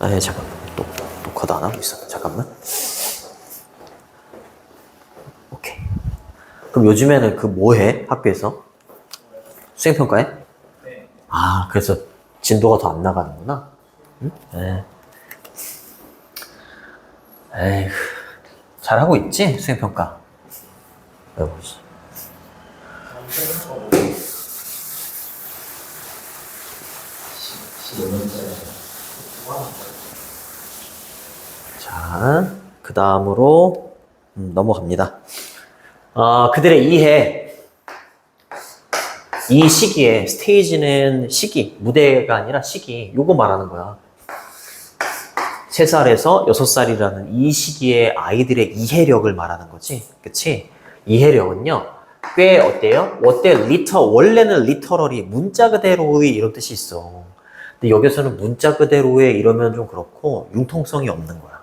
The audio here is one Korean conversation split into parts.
아니, 잠깐만. 녹화도 안 하고 있었네. 잠깐만. 오케이. 그럼 요즘에는 그 뭐 해? 학교에서? 수행평가해? 네. 아, 그래서 진도가 더 안 나가는구나? 응? 네. 에휴. 잘하고 있지? 수행평가. 해보지. 자, 그 다음으로 넘어갑니다. 그들의 이해. 이 시기에, 스테이지는 시기, 무대가 아니라 시기, 요거 말하는 거야. 3살에서 6살이라는 이 시기에 아이들의 이해력을 말하는 거지. 그치? 이해력은요, 꽤 어때요? 원래는 리터럴이 문자 그대로의 이런 뜻이 있어. 근데 여기서는 문자 그대로의 이러면 좀 그렇고, 융통성이 없는 거야.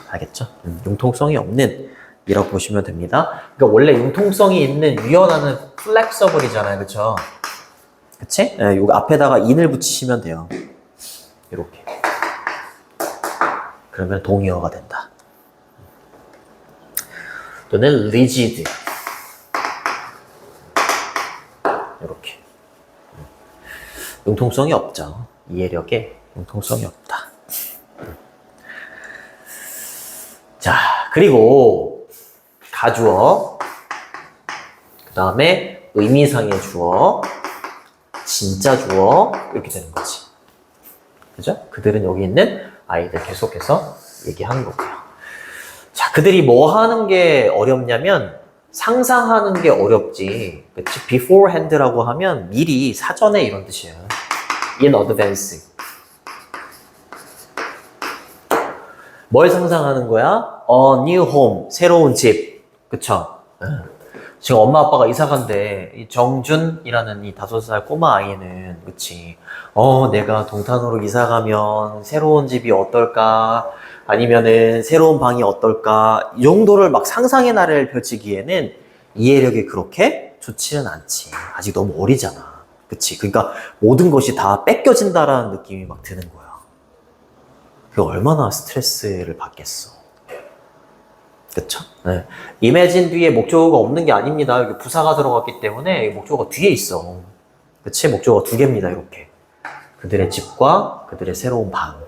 알겠죠? 융통성이 없는 이라고 보시면 됩니다. 그러니까 원래 융통성이 있는 유연하는 플렉서블이잖아요. 그쵸? 그치? 네, 요거 앞에다가 in을 붙이시면 돼요. 이렇게. 그러면 동의어가 된다. 또는 rigid. 이렇게. 융통성이 없죠. 이해력에 융통성이 없다. 자, 그리고 가주어, 그 다음에 의미상의 주어, 진짜 주어 이렇게 되는 거지. 그죠? 그들은 여기 있는 아이들 계속해서 얘기하는 거고요. 자, 그들이 뭐 하는 게 어렵냐면 상상하는 게 어렵지. 그치? beforehand라고 하면 미리, 사전에 이런 뜻이에요. in advance. 뭘 상상하는 거야? A new home, 새로운 집. 그쵸? 지금 엄마 아빠가 이사 간대. 이 정준이라는 이 5살 꼬마 아이는, 그치? 내가 동탄으로 이사 가면 새로운 집이 어떨까? 아니면은 새로운 방이 어떨까? 이 정도를 막 상상의 나래를 펼치기에는 이해력이 그렇게 좋지는 않지. 아직 너무 어리잖아. 그치? 그러니까 모든 것이 다 뺏겨진다라는 느낌이 막 드는 거야. 그게 얼마나 스트레스를 받겠어. 그쵸? 네. imagine 뒤에 목적어가 없는 게 아닙니다. 여기 부사가 들어갔기 때문에 목적어가 뒤에 있어. 그치? 목적어가 2개입니다. 이렇게. 그들의 집과 그들의 새로운 방.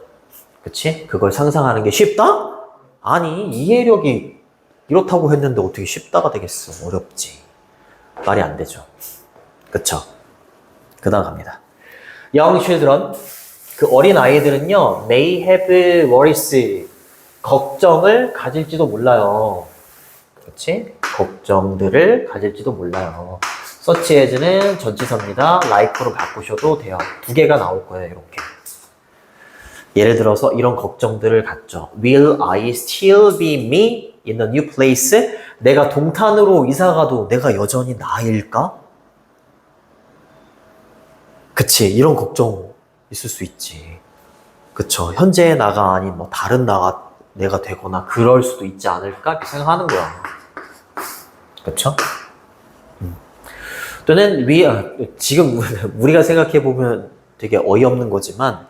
그치? 그걸 상상하는 게 쉽다? 아니, 이해력이 이렇다고 했는데 어떻게 쉽다가 되겠어. 어렵지. 말이 안 되죠. 그쵸? 그 다음 갑니다. Young children. 그 어린 아이들은요, may have worries. 걱정을 가질지도 몰라요. 그렇지? 걱정들을 가질지도 몰라요. such as는 전치사입니다. like로 바꾸셔도 돼요. 2개가 나올 거예요, 이렇게. 예를 들어서 이런 걱정들을 갖죠. Will I still be me in a new place? 내가 동탄으로 이사가도 내가 여전히 나일까? 그치, 이런 걱정 있을 수 있지. 그쵸. 현재의 나가 아닌 뭐 다른 내가 되거나 그럴 수도 있지 않을까? 이렇게 생각하는 거야. 그쵸? 또는 지금 우리가 생각해보면 되게 어이없는 거지만,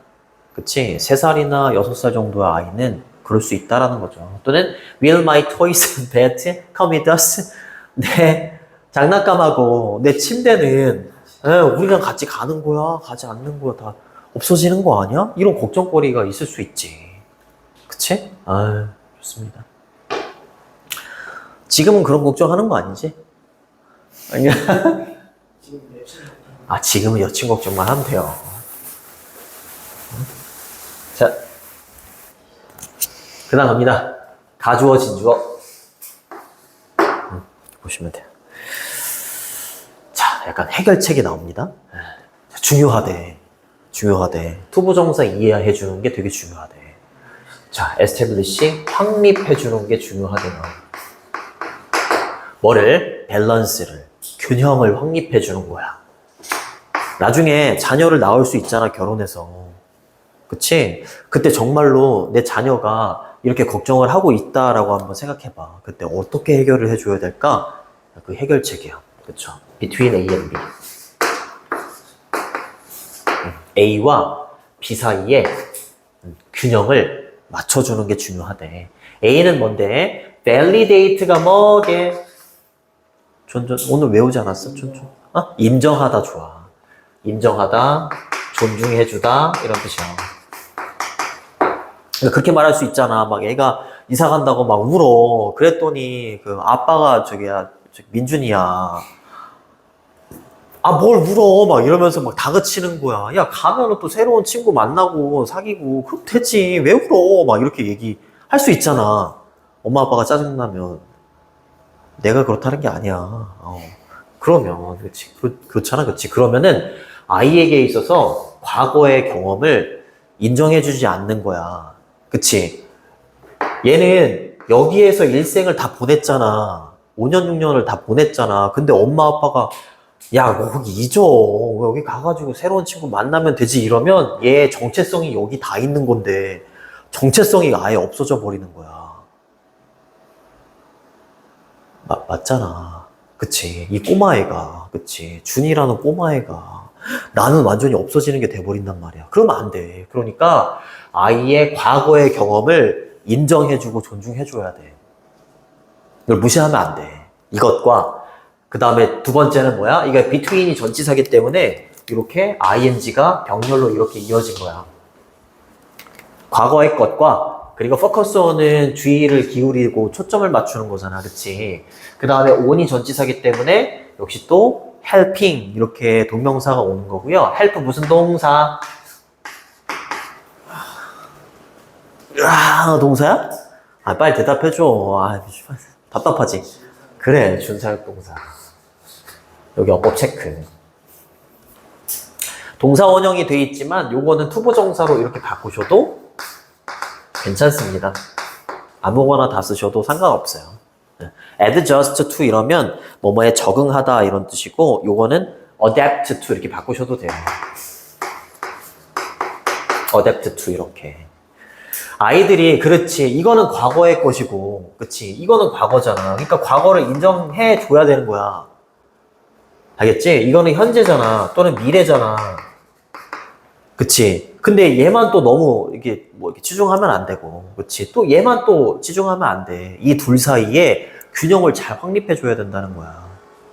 그치? 3살이나 6살 정도의 아이는 그럴 수 있다라는 거죠. 또는 will my toys and bed come with us? 내 장난감하고 내 침대는 우리랑 같이 가는 거야? 가지 않는 거야? 다 없어지는 거 아니야? 이런 걱정거리가 있을 수 있지. 그치? 좋습니다. 지금은 그런 걱정하는 거 아니지? 아니야? 지금은 여친 걱정만 하면 돼요. 자, 그 다음 갑니다. 가주어, 진주어. 보시면 돼요. 자, 약간 해결책이 나옵니다. 중요하대. 투부정사 이해해 주는 게 되게 중요하대. 자, establish, 확립해 주는 게 중요하대요. 뭐를? 밸런스를, 균형을 확립해 주는 거야. 나중에 자녀를 낳을 수 있잖아, 결혼해서. 그치? 그때 정말로 내 자녀가 이렇게 걱정을 하고 있다라고 한번 생각해봐. 그때 어떻게 해결을 해줘야 될까? 그 해결책이야. 그쵸? Between A and B. A와 B 사이에 균형을 맞춰주는 게 중요하대. A는 뭔데? validate가 뭐게? 오늘 외우지 않았어? 인정하다 좋아. 인정하다, 존중해주다 이런 뜻이야. 그러니까 그렇게 말할 수 있잖아. 막 애가 이사 간다고 막 울어. 그랬더니 그 아빠가 민준이야. 아, 뭘 울어. 막 이러면서 막 다그치는 거야. 야, 가면은 또 새로운 친구 만나고 사귀고 그럼 되지. 왜 울어. 막 이렇게 얘기할 수 있잖아. 엄마 아빠가 짜증나면 내가 그렇다는 게 아니야. 그러면 그렇지. 그렇잖아. 그렇지. 그러면은 아이에게 있어서 과거의 경험을 인정해주지 않는 거야. 그치? 얘는 여기에서 일생을 다 보냈잖아. 5년, 6년을 다 보냈잖아. 근데 엄마 아빠가 야, 뭐 거기 잊어. 여기 가가지고 새로운 친구 만나면 되지. 이러면 얘 정체성이 여기 다 있는 건데 정체성이 아예 없어져 버리는 거야. 맞잖아. 그치? 이 꼬마애가, 그치? 준이라는 꼬마애가 나는 완전히 없어지는 게 돼버린단 말이야. 그러면 안 돼. 그러니까 아이의 과거의 경험을 인정해주고 존중해줘야 돼. 이걸 무시하면 안 돼. 이것과 그 다음에 두 번째는 뭐야? 이게 between이 전치사기 때문에 이렇게 ing가 병렬로 이렇게 이어진 거야. 과거의 것과 그리고 focus on은 주의를 기울이고 초점을 맞추는 거잖아. 그치? 그 다음에 on이 전치사기 때문에 역시 또 helping 이렇게 동명사가 오는 거고요. help 무슨 동사? 동사야? 빨리 대답해줘. 답답하지? 그래, 준사역 동사. 여기 어법 체크. 동사 원형이 돼 있지만 요거는 투부정사로 이렇게 바꾸셔도 괜찮습니다. 아무거나 다 쓰셔도 상관없어요. adjust to 이러면 뭐뭐에 적응하다 이런 뜻이고 요거는 adapt to 이렇게 바꾸셔도 돼요. adapt to 이렇게. 아이들이 그렇지 이거는 과거의 것이고 그치 이거는 과거잖아. 그러니까 과거를 인정해 줘야 되는 거야. 알겠지? 이거는 현재잖아. 또는 미래잖아. 그치? 근데 얘만 또 너무 이렇게 치중하면 안 되고, 그치? 또 얘만 또 치중하면 안 돼. 이 둘 사이에 균형을 잘 확립해 줘야 된다는 거야.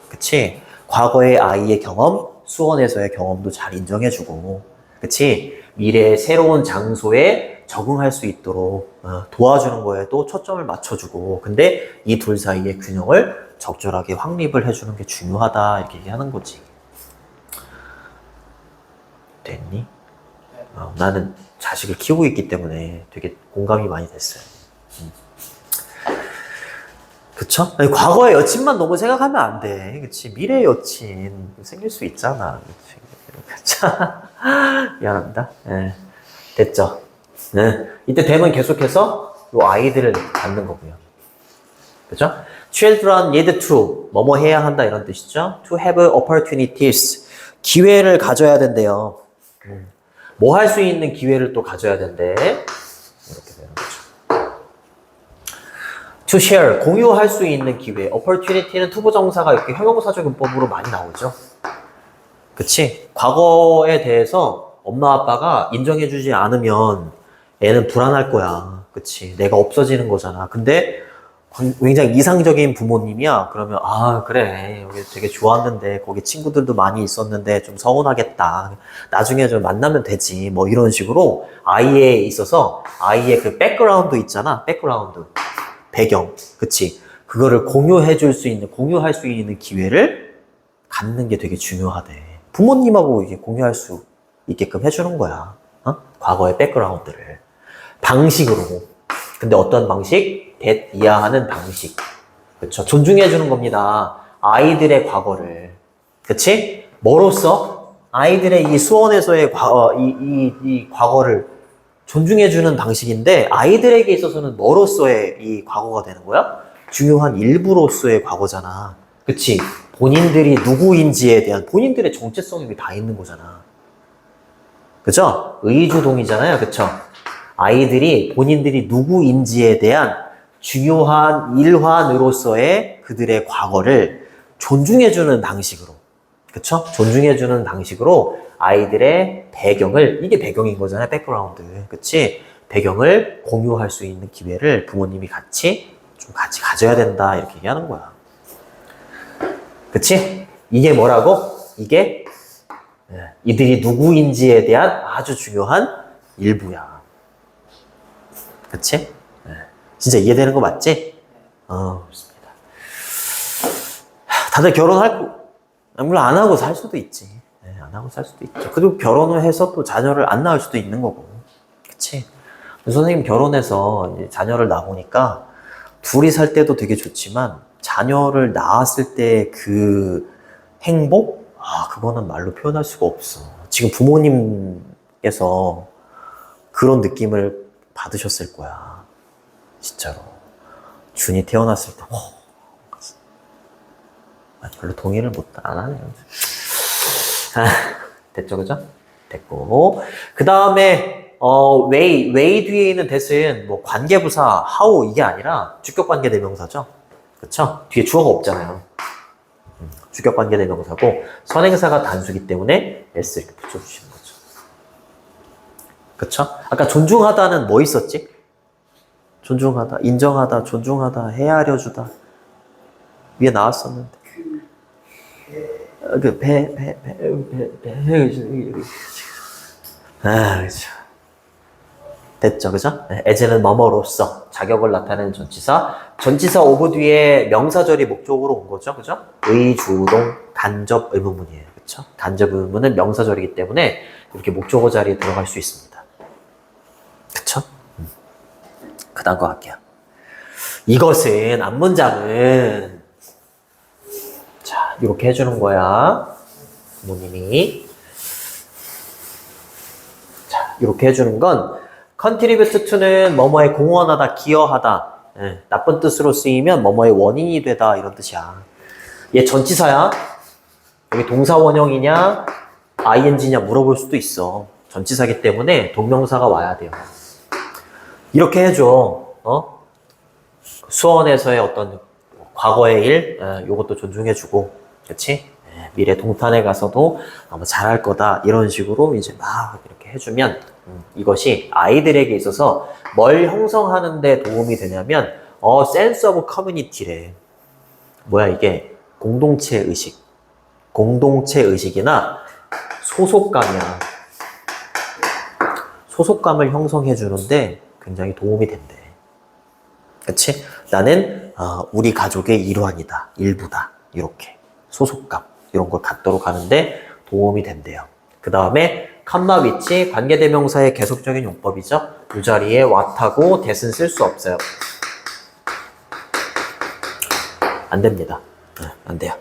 그치? 과거의 아이의 경험, 수원에서의 경험도 잘 인정해 주고, 그치? 미래의 새로운 장소에 적응할 수 있도록 도와주는 거에도 초점을 맞춰주고, 근데 이 둘 사이의 균형을 적절하게 확립을 해주는 게 중요하다 이렇게 얘기하는 거지. 됐니? 나는 자식을 키우고 있기 때문에 되게 공감이 많이 됐어요. 그쵸? 아니, 과거의 여친만 너무 생각하면 안 돼. 그치? 미래의 여친 생길 수 있잖아. 그치? 미안합니다. 네. 됐죠? 네. 이때 되면 계속해서 요 아이들을 갖는 거고요. 그죠? Children need to 뭐뭐 해야 한다 이런 뜻이죠. To have opportunities 기회를 가져야 된대요. 뭐 할 수 있는 기회를 또 가져야 된대. 이렇게 되는 거죠. To share 공유할 수 있는 기회. opportunity는 투부정사가 이렇게 형용사적 문법으로 많이 나오죠. 그치? 과거에 대해서 엄마 아빠가 인정해주지 않으면 애는 불안할 거야. 그치? 내가 없어지는 거잖아. 근데 굉장히 이상적인 부모님이야. 그러면 그래 여기 되게 좋았는데 거기 친구들도 많이 있었는데 좀 서운하겠다. 나중에 좀 만나면 되지. 뭐 이런 식으로 아이에 있어서 아이의 그 백그라운드 있잖아. 백그라운드 배경, 그치? 그거를 공유할 수 있는 기회를 갖는 게 되게 중요하대. 부모님하고 이게 공유할 수 있게끔 해주는 거야. 과거의 백그라운드를 방식으로. 근데 어떤 방식? 이해하는 방식. 그쵸? 존중해주는 겁니다. 아이들의 과거를. 그치? 뭐로써? 아이들의 이 수원에서의 이 과거를 존중해주는 방식인데, 아이들에게 있어서는 뭐로서의 이 과거가 되는 거야? 중요한 일부로서의 과거잖아. 그치? 본인들이 누구인지에 대한 본인들의 정체성이 다 있는 거잖아. 그죠? 의주동이잖아요. 그쵸? 아이들이 본인들이 누구인지에 대한 중요한 일환으로서의 그들의 과거를 존중해주는 방식으로 그쵸? 존중해주는 방식으로 아이들의 배경을, 이게 배경인 거잖아요. 백그라운드. 그치? 배경을 공유할 수 있는 기회를 부모님이 같이 가져야 된다. 이렇게 얘기하는 거야. 그치? 이게 뭐라고? 이게 이들이 누구인지에 대한 아주 중요한 일부야. 그치? 진짜 이해되는 거 맞지? 그렇습니다. 다들 물론 안 하고 살 수도 있지. 안 하고 살 수도 있죠. 그리고 결혼을 해서 또 자녀를 안 낳을 수도 있는 거고. 그치? 선생님 결혼해서 이제 자녀를 낳으니까 둘이 살 때도 되게 좋지만 자녀를 낳았을 때 그 행복? 그거는 말로 표현할 수가 없어. 지금 부모님께서 그런 느낌을 받으셨을 거야. 진짜로. 준이 태어났을 때, 별로 동의를 안 하네요. 됐죠, 그죠? 됐고. 그 다음에, way 뒤에 있는 that은 뭐 관계부사, how 이게 아니라 주격관계대명사죠. 그쵸? 뒤에 주어가 없잖아요. 주격관계대명사고, 선행사가 단수기 때문에 s 이렇게 붙여주시는 거죠. 그쵸? 아까 존중하다는 뭐 있었지? 존중하다, 인정하다, 존중하다, 헤아려주다. 위에 나왔었는데. 그쵸. 됐죠, 그죠? 에제는 뭐뭐로써 자격을 나타내는 전치사. 전치사 오브 뒤에 명사절이 목적으로 온 거죠, 그죠? 의, 주동, 간접 의문문이에요, 그쵸? 간접 의문문은 명사절이기 때문에 이렇게 목적어 자리에 들어갈 수 있습니다. 그쵸? 그 다음 거 할게요. 이것은, 앞문장은, 자, 이렇게 해주는 거야. 부모님이. 자, 이렇게 해주는 건, contribute to는 뭐뭐에 공헌하다, 기여하다. 나쁜 뜻으로 쓰이면 뭐뭐의 원인이 되다, 이런 뜻이야. 얘 전치사야. 여기 동사 원형이냐, ing냐 물어볼 수도 있어. 전치사기 때문에 동명사가 와야 돼요. 이렇게 해줘. 수원에서의 어떤 과거의 일, 요것도 존중해주고, 그치? 미래 동탄에 가서도 아마 잘할 거다. 이런 식으로 이제 막 이렇게 해주면, 이것이 아이들에게 있어서 뭘 형성하는 데 도움이 되냐면, sense of community래. 뭐야, 이게? 공동체 의식. 공동체 의식이나 소속감이야. 소속감을 형성해 주는데 굉장히 도움이 된대. 그치? 나는 우리 가족의 일환이다. 일부다. 이렇게. 소속감. 이런 걸 갖도록 하는데 도움이 된대요. 그 다음에 컴마 위치 관계대명사의 계속적인 용법이죠. 이 자리에 what하고 that은 쓸 수 없어요. 안 됩니다. 안 돼요.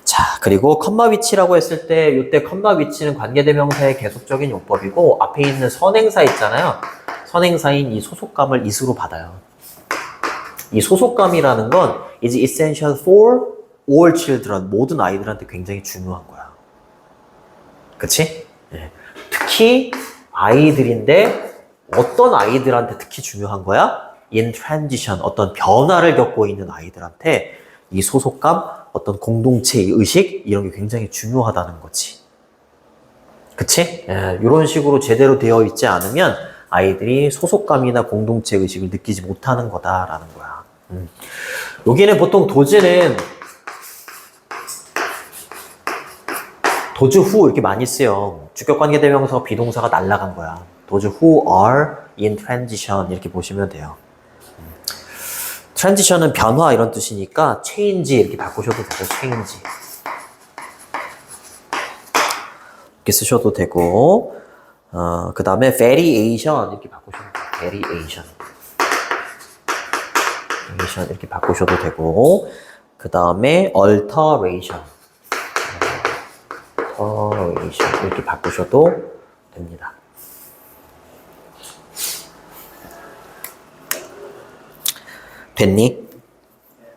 자, 그리고 컴마 위치라고 했을 때 이때 컴마 위치는 관계대명사의 계속적인 용법이고 앞에 있는 선행사 있잖아요. 선행사인 이 소속감을 is로 받아요. 이 소속감이라는 건 is essential for all children. 모든 아이들한테 굉장히 중요한 거야. 그치? 네. 특히 아이들인데 어떤 아이들한테 특히 중요한 거야? in transition. 어떤 변화를 겪고 있는 아이들한테 이 소속감, 어떤 공동체의 의식 이런 게 굉장히 중요하다는 거지. 그치? 이런 식으로 제대로 되어 있지 않으면 아이들이 소속감이나 공동체 의식을 느끼지 못하는 거다라는 거야. 여기는 보통 도즈는 도즈 who 이렇게 많이 쓰요. 주격관계대명사 비동사가 날라간 거야. 도즈 who are in transition 이렇게 보시면 돼요. transition은 변화 이런 뜻이니까 change 이렇게 바꾸셔도 되고 change 이렇게 쓰셔도 되고 그 다음에 variation 이렇게 바꾸셔도 돼요. variation 이렇게 바꾸셔도 되고 그 다음에 alteration 이렇게 바꾸셔도 됩니다. 됐니?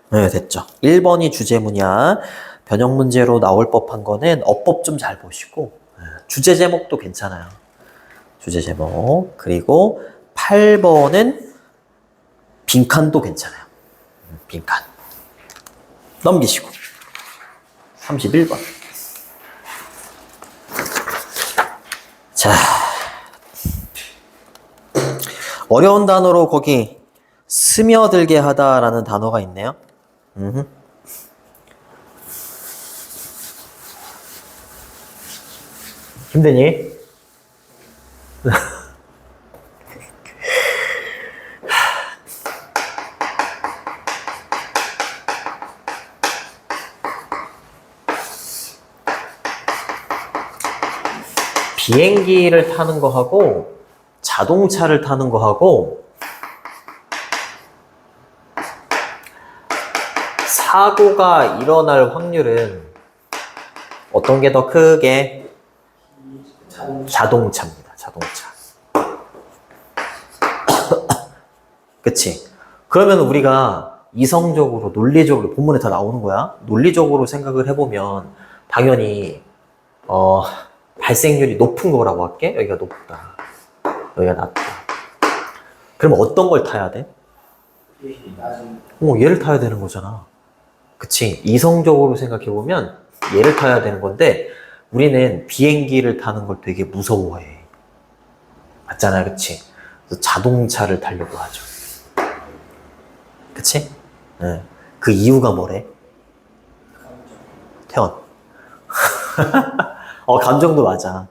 네, 됐죠. 1번이 주제문이야. 변형 문제로 나올 법한 거는 어법 좀 잘 보시고 주제 제목도 괜찮아요. 주제 제목. 그리고 8번은 빈칸도 괜찮아요. 빈칸. 넘기시고 31번. 자, 어려운 단어로 거기 스며들게 하다라는 단어가 있네요. 힘드니? 비행기를 타는 거하고 자동차를 타는 거하고 사고가 일어날 확률은 어떤 게 더 크게? 자동차입니다. 자동차. 그치? 그러면 우리가 이성적으로, 논리적으로, 본문에 다 나오는 거야. 논리적으로 생각을 해보면 당연히 발생률이 높은 거라고 할게. 여기가 높다. 여기가 낮다. 그럼 어떤 걸 타야 돼? 얘를 타야 되는 거잖아. 그치? 이성적으로 생각해보면 얘를 타야 되는 건데 우리는 비행기를 타는 걸 되게 무서워해. 맞잖아요. 그치? 그래서 자동차를 타려고 하죠. 그치? 네. 그 이유가 뭐래? 태연. 감정도 맞아.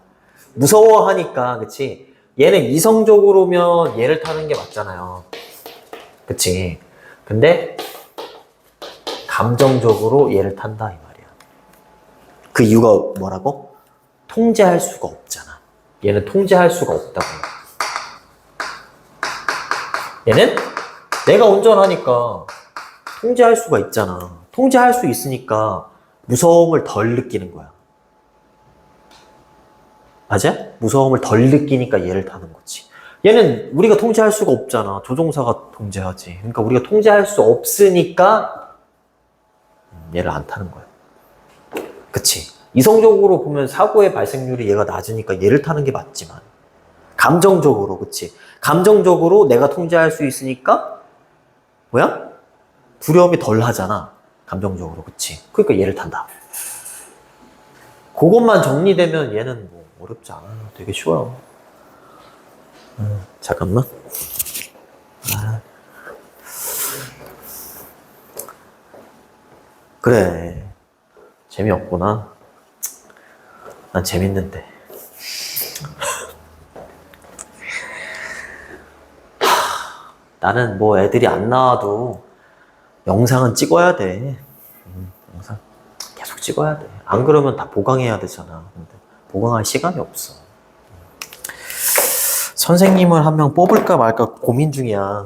무서워하니까, 그치? 얘는 이성적으로면 얘를 타는 게 맞잖아요. 그치? 근데 감정적으로 얘를 탄다 이 말이야. 그 이유가 뭐라고? 통제할 수가 없잖아. 얘는 통제할 수가 없다고. 얘는 내가 운전하니까 통제할 수가 있잖아. 통제할 수 있으니까 무서움을 덜 느끼는 거야. 맞아? 무서움을 덜 느끼니까 얘를 타는 거지. 얘는 우리가 통제할 수가 없잖아. 조종사가 통제하지. 그러니까 우리가 통제할 수 없으니까 얘를 안 타는 거야. 그치? 이성적으로 보면 사고의 발생률이 얘가 낮으니까 얘를 타는 게 맞지만 감정적으로, 그치? 감정적으로 내가 통제할 수 있으니까 뭐야? 두려움이 덜 하잖아. 감정적으로, 그치? 그러니까 얘를 탄다. 그것만 정리되면 얘는 뭐 어렵지 않아. 되게 쉬워요. 잠깐만. 그래. 재미없구나. 난 재밌는데. 나는 뭐 애들이 안 나와도 영상은 찍어야 돼. 영상 계속 찍어야 돼. 안 그러면 다 보강해야 되잖아. 근데 보강할 시간이 없어. 선생님을 한 명 뽑을까 말까 고민 중이야.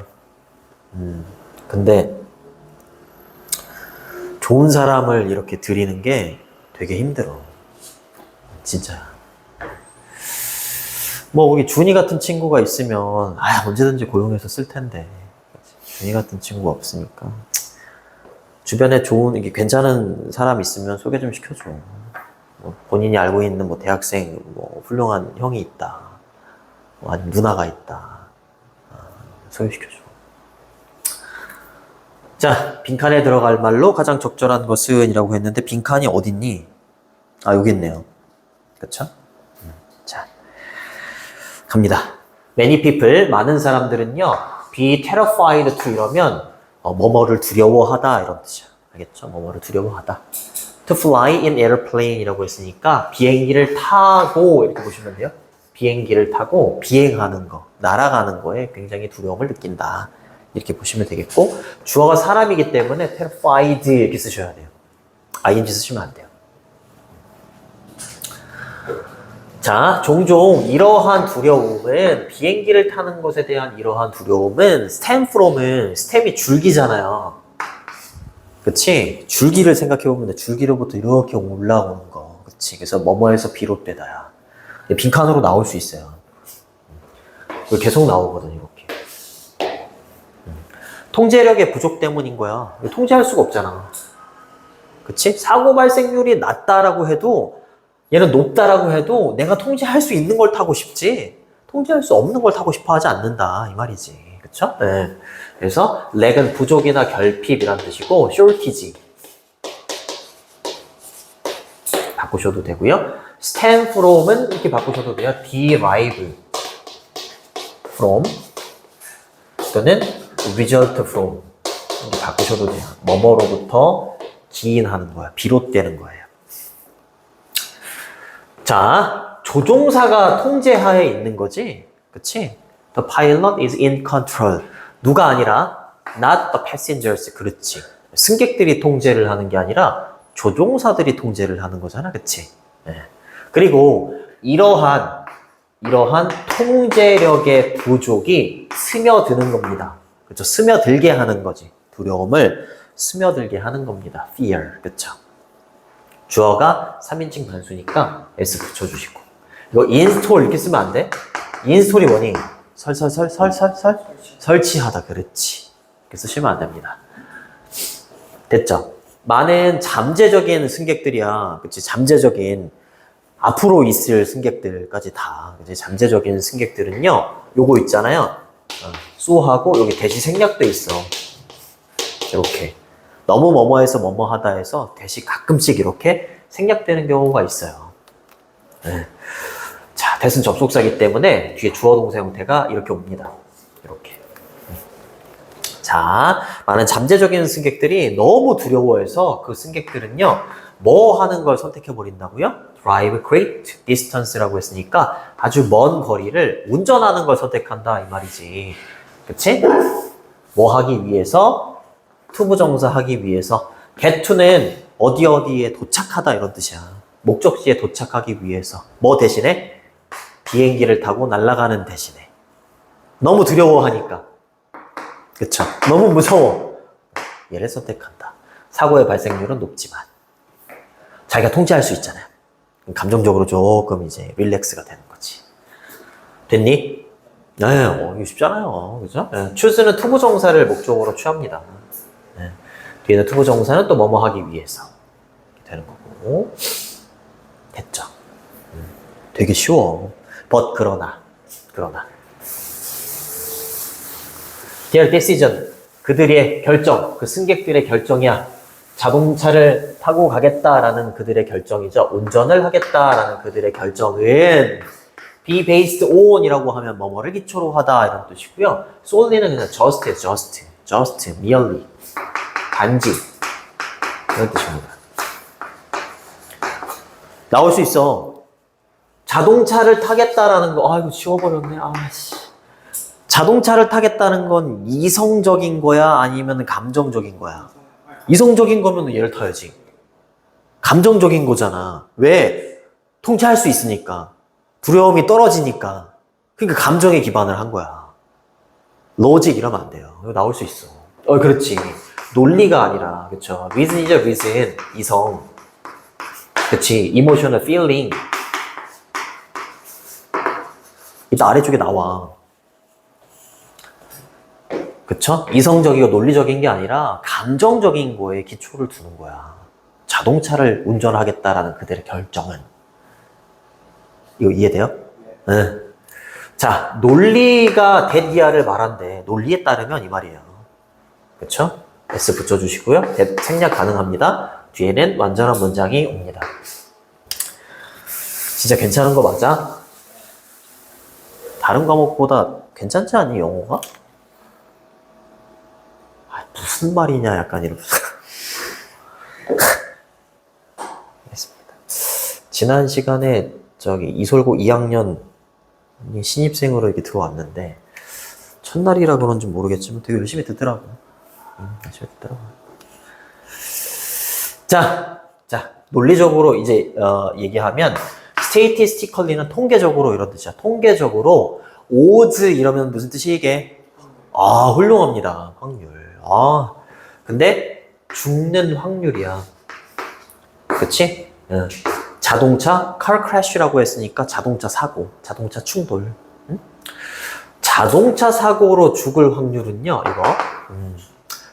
근데 좋은 사람을 이렇게 들이는 게 되게 힘들어. 진짜. 뭐 거기 준이 같은 친구가 있으면 언제든지 고용해서 쓸 텐데 준이 같은 친구가 없으니까 주변에 좋은 이게 괜찮은 사람 있으면 소개 좀 시켜줘. 뭐 본인이 알고 있는 뭐 대학생 뭐 훌륭한 형이 있다. 뭐 아니면 누나가 있다. 소개시켜줘. 자, 빈칸에 들어갈 말로 가장 적절한 것은 이라고 했는데 빈칸이 어딨니? 여기 있네요. 그쵸? 자, 갑니다. Many people, 많은 사람들은요, be terrified to 이러면 뭐뭐를 두려워하다 이런 뜻이야. 알겠죠? 뭐뭐를 두려워하다. To fly in airplane 이라고 했으니까 비행기를 타고 이렇게 보시면 돼요. 비행기를 타고 비행하는 거, 날아가는 거에 굉장히 두려움을 느낀다. 이렇게 보시면 되겠고 주어가 사람이기 때문에 terrified 이렇게 쓰셔야 돼요. ing 쓰시면 안 돼요. 자, 종종 이러한 두려움은 비행기를 타는 것에 대한 이러한 두려움은 stem from은 stem이 줄기잖아요. 그치? 줄기를 생각해보면 돼. 줄기로부터 이렇게 올라오는 거. 그치? 그래서 뭐뭐에서 비롯되다야. 빈칸으로 나올 수 있어요. 계속 나오거든, 이렇게. 통제력의 부족 때문인 거야. 통제할 수가 없잖아. 그치? 사고 발생률이 낮다라고 해도 얘는 높다라고 해도 내가 통제할 수 있는 걸 타고 싶지 통제할 수 없는 걸 타고 싶어 하지 않는다 이 말이지. 그쵸? 네. 그래서 렉은 부족이나 결핍이란 뜻이고 shortage 바꾸셔도 되고요. stem from은 이렇게 바꾸셔도 돼요. derive from 또는 result from 이렇게 바꾸셔도 돼요. 뭐뭐로부터 기인하는 거야. 비롯되는 거예요. 자, 조종사가 통제하에 있는 거지. 그치? The pilot is in control. 누가 아니라 not the passengers. 그렇지. 승객들이 통제를 하는 게 아니라 조종사들이 통제를 하는 거잖아. 그치? 네. 그리고 이러한 통제력의 부족이 스며드는 겁니다. 그렇죠? 스며들게 하는 거지. 두려움을 스며들게 하는 겁니다. fear. 그렇죠? 주어가 3인칭 단수니까 s 붙여주시고. 이거 install 이렇게 쓰면 안 돼? install이 뭐니? 설치하다. 그렇지. 이렇게 쓰시면 안 됩니다. 됐죠? 많은 잠재적인 승객들이야. 그치? 잠재적인 앞으로 있을 승객들까지 다. 그치? 잠재적인 승객들은요. 요거 있잖아요. 쏘하고 여기 대시 생략돼 있어. 이렇게. 너무 뭐뭐해서 뭐뭐하다 해서 대시 가끔씩 이렇게 생략되는 경우가 있어요. 네. 자, 대신 접속사이기 때문에 뒤에 주어 동사 형태가 이렇게 옵니다. 이렇게. 자, 많은 잠재적인 승객들이 너무 두려워해서 그 승객들은요, 뭐 하는 걸 선택해 버린다고요? Drive great distance라고 했으니까 아주 먼 거리를 운전하는 걸 선택한다 이 말이지. 그치? 뭐 하기 위해서? 투부정사 하기 위해서. get to는 어디에 도착하다 이런 뜻이야. 목적지에 도착하기 위해서. 뭐 대신에? 비행기를 타고 날아가는 대신에. 너무 두려워하니까. 그쵸? 너무 무서워. 얘를 선택한다. 사고의 발생률은 높지만 자기가 통제할 수 있잖아요. 감정적으로 조금 이제 릴렉스가 되는 거지. 됐니? 네, 이거 쉽잖아요. 그죠? 네, choose는 투부정사를 목적으로 취합니다. 네, 뒤에는 투부정사는 또 뭐뭐 하기 위해서 이렇게 되는 거고. 됐죠? 되게 쉬워. but 그러나 their decision 그들의 결정, 그 승객들의 결정이야. 자동차를 타고 가겠다라는 그들의 결정이죠. 운전을 하겠다라는 그들의 결정은 be based on 이라고 하면 뭐뭐를 기초로 하다 이런 뜻이고요. solely는 그냥 just, merely, 단지 이런 뜻입니다. 나올 수 있어. 자동차를 타겠다라는 거, 이거 지워버렸네. 자동차를 타겠다는 건 이성적인 거야? 아니면 감정적인 거야? 이성적인 거면 얘를 타야지. 감정적인 거잖아. 왜? 통제할 수 있으니까. 두려움이 떨어지니까. 그러니까 감정에 기반을 한 거야. 로직 이러면 안 돼요. 이거 나올 수 있어. 그렇지. 논리가 아니라, 그쵸. reason이죠, reason. 이성. 그치. emotional feeling. 이따 아래쪽에 나와. 그쵸? 이성적이고 논리적인 게 아니라 감정적인 거에 기초를 두는 거야. 자동차를 운전하겠다라는 그들의 결정은. 이거 이해돼요? 네. 자, 논리가 대디아를 말한대. 논리에 따르면 이 말이에요. 그쵸? S 붙여주시고요. 생략 가능합니다. 뒤에는 완전한 문장이 옵니다. 진짜 괜찮은 거 맞아? 다른 과목보다 괜찮지 않니, 영어가? 무슨 말이냐, 약간 이러면서. 알겠습니다. 지난 시간에 이솔고 2학년 신입생으로 이렇게 들어왔는데, 첫날이라 그런지 모르겠지만 되게 열심히 듣더라고. 열심히 듣더라고. 자, 논리적으로 이제, 얘기하면, statistically는 통계적으로 이런 뜻이야. 통계적으로, odds 이러면 무슨 뜻이 이게? 훌륭합니다. 확률. 근데 죽는 확률이야. 그치? 자동차, car crash라고 했으니까 자동차 사고, 자동차 충돌. 응? 자동차 사고로 죽을 확률은요, 이거.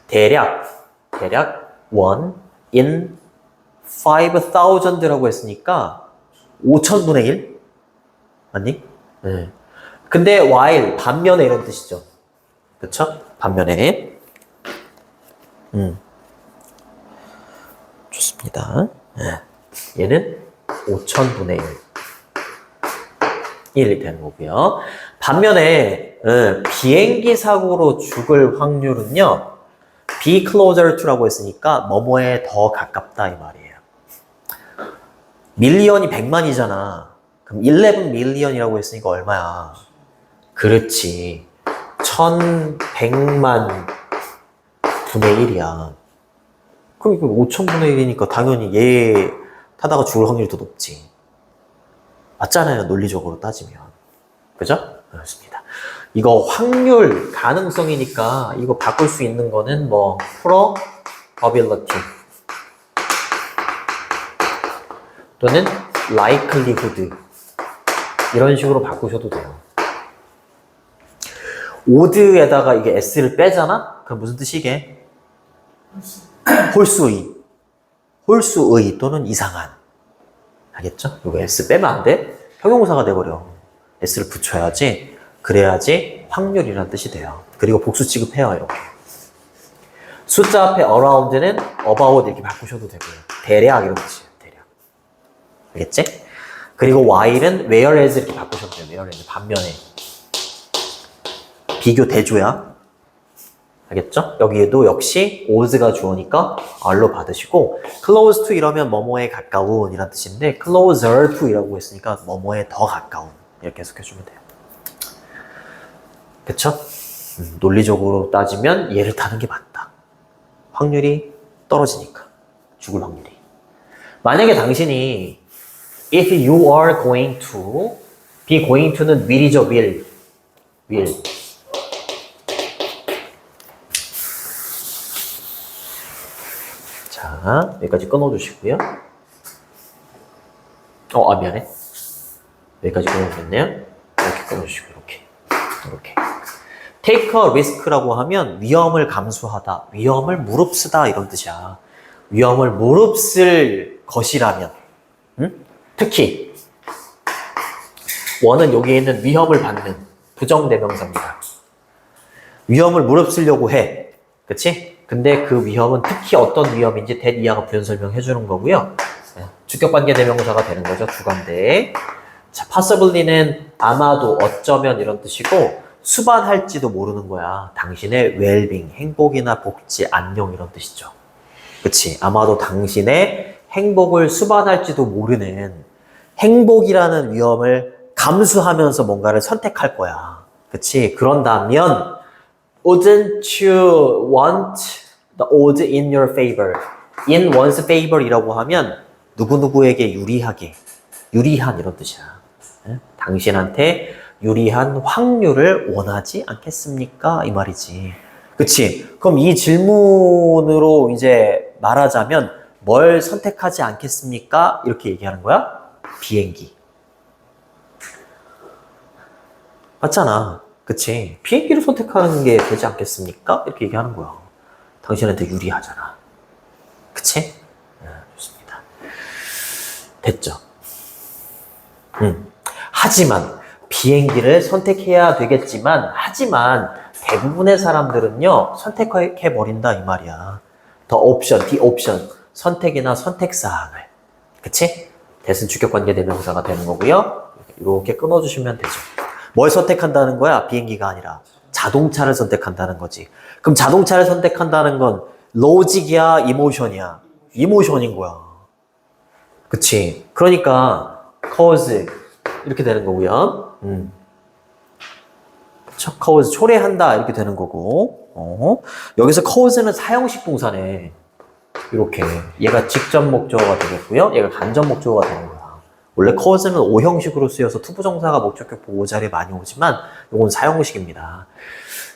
대략 1 in 5,000라고 했으니까 5,000분의 1? 맞니? 네. 근데 while, 반면에 이런 뜻이죠. 그쵸? 반면에. 좋습니다. 얘는 5,000분의 1이 되는 거고요. 반면에 비행기 사고로 죽을 확률은요. be closer to라고 했으니까 뭐뭐에 더 가깝다 이 말이에요. 밀리언이 100만이잖아. 그럼 11 밀리언이라고 했으니까 얼마야? 그렇지. 1100만 분의 1이야. 그럼 이거 5000분의 1이니까 당연히 얘 타다가 죽을 확률이 더 높지. 맞잖아요. 논리적으로 따지면. 그죠? 그렇습니다. 이거 확률, 가능성이니까 이거 바꿀 수 있는 거는 뭐 probability 또는 likelihood 이런 식으로 바꾸셔도 돼요. would에다가 이게 s를 빼잖아? 그럼 무슨 뜻이게? 홀수의 또는 이상한. 알겠죠? 이거 s 빼면 안 돼? 형용사가 돼버려. s를 붙여야지. 그래야지 확률이라는 뜻이 돼요. 그리고 복수 취급해요. 이렇게. 숫자 앞에 around는 about 이렇게 바꾸셔도 되고요. 대략 이런 뜻이에요. 대략. 알겠지? 그리고 while은 whereas 이렇게 바꾸셔도 돼요. whereas 반면에. 비교 대조야. 알겠죠? 여기에도 역시 was가 주어니까 are로 받으시고 close to 이러면 뭐뭐에 가까운 이란 뜻인데 closer to 이라고 했으니까 뭐뭐에 더 가까운 이렇게 해석해주면 돼요. 그쵸? 논리적으로 따지면 얘를 타는 게 맞다. 확률이 떨어지니까. 죽을 확률이. 만약에 당신이 if you are going to be going to는 will이죠. will. 자, 여기까지 끊어주시고요. 미안해. 여기까지 끊어주셨네요. 이렇게 끊어주시고, 이렇게. take a risk라고 하면 위험을 감수하다, 위험을 무릅쓰다 이런 뜻이야. 위험을 무릅쓸 것이라면, 특히 원은 여기에 있는 위험을 받는 부정대명사입니다. 위험을 무릅쓰려고 해. 그치? 근데 그 위험은 특히 어떤 위험인지 that 이하가 부연 설명해 주는 거고요. 주격관계 대명사가 되는 거죠. 주관대. 자, possibly는 아마도 어쩌면 이런 뜻이고 수반할지도 모르는 거야. 당신의 well-being, 행복이나 복지, 안녕 이런 뜻이죠. 그치? 아마도 당신의 행복을 수반할지도 모르는 행복이라는 위험을 감수하면서 뭔가를 선택할 거야. 그치? 그런다면 wouldn't you want the odds in your favor? in one's favor 이라고 하면 누구누구에게 유리한 이런 뜻이야. 당신한테 유리한 확률을 원하지 않겠습니까? 이 말이지. 그치? 그럼 이 질문으로 이제 말하자면 뭘 선택하지 않겠습니까? 이렇게 얘기하는 거야? 비행기. 맞잖아. 그치? 비행기를 선택하는 게 되지 않겠습니까? 이렇게 얘기하는 거야. 당신한테 유리하잖아. 그치? 좋습니다. 됐죠? 하지만 비행기를 선택해야 되겠지만 하지만 대부분의 사람들은요 선택해버린다 이 말이야. the option 선택이나 선택사항을. 그치? 대신 주격관계 대명사가 되는 거고요. 이렇게 끊어주시면 되죠. 뭘 선택한다는 거야? 비행기가 아니라 자동차를 선택한다는 거지. 그럼 자동차를 선택한다는 건 로직이야? 이모션이야? 이모션인 거야. 그치? 그러니까 cause 이렇게 되는 거고요. 그쵸? cause 초래한다 이렇게 되는 거고. 여기서 cause는 사형식 동사네. 이렇게 얘가 직접 목적어가 되겠고요. 얘가 간접 목적어가 되는 거야. 원래 cause는 오형식으로 쓰여서 투부정사가 목적격 보호 자리에 많이 오지만 이건 사형식입니다.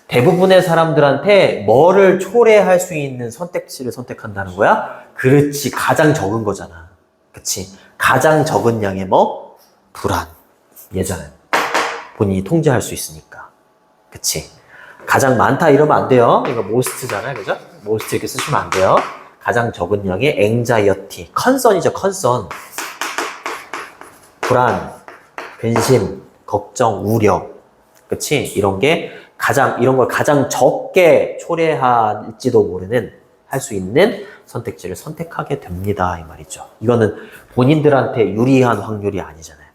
대부분의 사람들한테 뭐를 초래할 수 있는 선택지를 선택한다는 거야? 그렇지. 가장 적은 거잖아. 그치? 가장 적은 양의 뭐? 불안. 예전엔. 본인이 통제할 수 있으니까. 그치? 가장 많다 이러면 안 돼요. 이거 most잖아요. 그죠? most 이렇게 쓰시면 안 돼요. 가장 적은 양의 anxiety. concern이죠. concern. 불안, 근심, 걱정, 우려. 그치? 이런 걸 가장 적게 초래할지도 모르는 할 수 있는 선택지를 선택하게 됩니다. 이 말이죠. 이거는 본인들한테 유리한 확률이 아니잖아요.